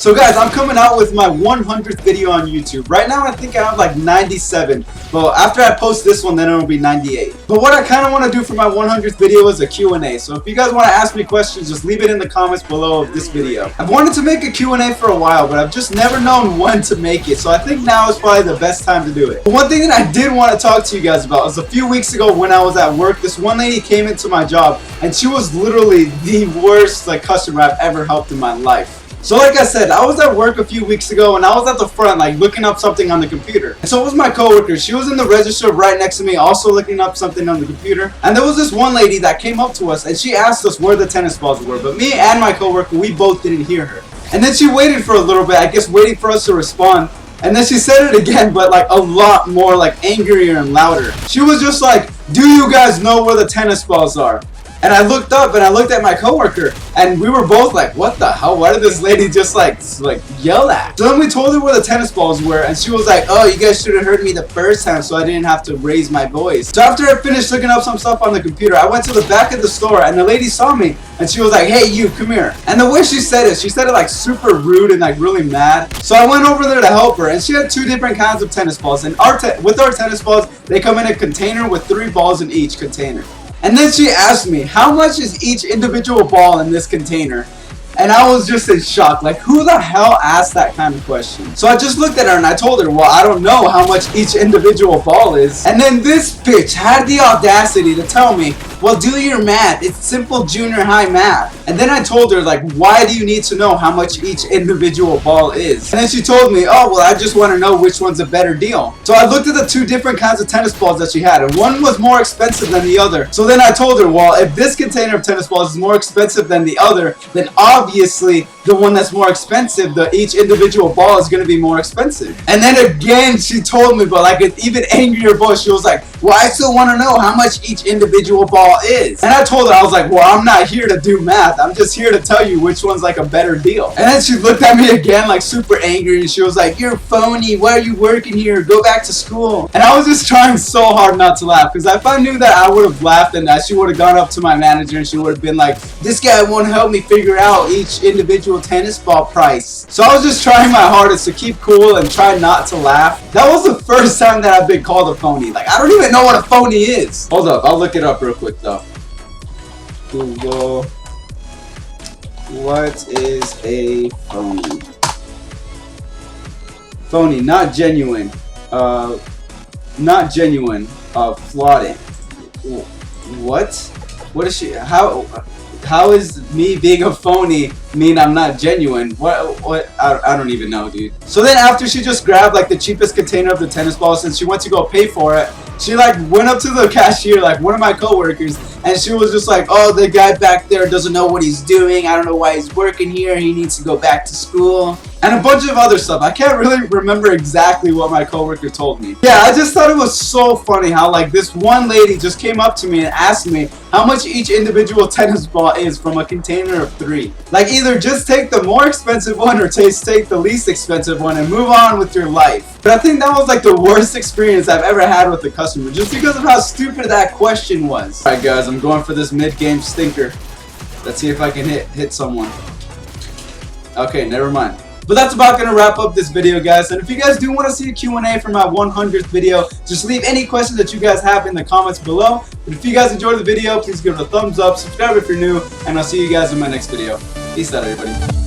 So guys, I'm coming out with my 100th video on YouTube. Right now I think I have like 97, but after I post this one then it'll be 98. But what I kind of want to do for my 100th video is a Q&A. So if you guys want to ask me questions, just leave it in the comments below of this video. I've wanted to make a Q&A for a while, but I've just never known when to make it. So I think now is probably the best time to do it. But one thing that I did want to talk to you guys about was a few weeks ago when I was at work, this one lady came into my job and she was literally the worst customer I've ever helped in my life. So like I said, I was at work a few weeks ago and I was at the front looking up something on the computer. And so was my coworker. She was in the register right next to me also looking up something on the computer. And there was this one lady that came up to us and she asked us where the tennis balls were. But me and my coworker, we both didn't hear her. And then she waited for a little bit, I guess waiting for us to respond. And then she said it again, but a lot more angrier and louder. She was just like, "Do you guys know where the tennis balls are?" And I looked up and I looked at my coworker and we were both like, what the hell? Why did this lady just yell at? So then we told her where the tennis balls were and she was like, "Oh, you guys should have heard me the first time so I didn't have to raise my voice." So after I finished looking up some stuff on the computer, I went to the back of the store and the lady saw me and she was like, "Hey you, come here." And the way she said it super rude and really mad. So I went over there to help her and she had two different kinds of tennis balls. And with our tennis balls, they come in a container with 3 balls in each container. And then she asked me, how much is each individual ball in this container? And I was just in shock. Who the hell asked that kind of question? So I just looked at her and I told her, well, I don't know how much each individual ball is. And then this bitch had the audacity to tell me, well, do your math. It's simple junior high math. And then I told her, why do you need to know how much each individual ball is? And then she told me, oh, well, I just want to know which one's a better deal. So I looked at the 2 different kinds of tennis balls that she had, and one was more expensive than the other. So then I told her, well, if this container of tennis balls is more expensive than the other, then obviously the one that's more expensive, each individual ball is going to be more expensive. And then again, she told me, but an even angrier voice, she was like, well, I still want to know how much each individual ball is. And I told her, I was like, well, I'm not here to do math. I'm just here to tell you which one's a better deal. And then she looked at me again super angry and she was like, you're phony. Why are you working here? Go back to school. And I was just trying so hard not to laugh because if I knew that I would have laughed and that she would have gone up to my manager and she would have been like, this guy won't help me figure out each individual tennis ball price. So I was just trying my hardest to keep cool and try not to laugh. That was the first time that I've been called a phony. I don't even know what a phony is. Hold up, I'll look it up real quick though. Google, what is a phony? Phony, not genuine. Not genuine. Flaunting. What? What is she? How is me being a phony mean I'm not genuine? What? I don't even know, dude. So then after she just grabbed the cheapest container of the tennis balls and she went to go pay for it, she went up to the cashier, one of my coworkers, and she was just like, oh, the guy back there doesn't know what he's doing. I don't know why he's working here. He needs to go back to school. And a bunch of other stuff. I can't really remember exactly what my coworker told me. Yeah, I just thought it was so funny how this one lady just came up to me and asked me how much each individual tennis ball is from a container of 3. Either just take the more expensive one or take the least expensive one and move on with your life. But I think that was the worst experience I've ever had with a customer just because of how stupid that question was. Alright guys, I'm going for this mid-game stinker. Let's see if I can hit someone. Okay, never mind. But that's about going to wrap up this video, guys. And if you guys do want to see a Q&A for my 100th video, just leave any questions that you guys have in the comments below. But if you guys enjoyed the video, please give it a thumbs up, subscribe if you're new, and I'll see you guys in my next video. Peace out, everybody.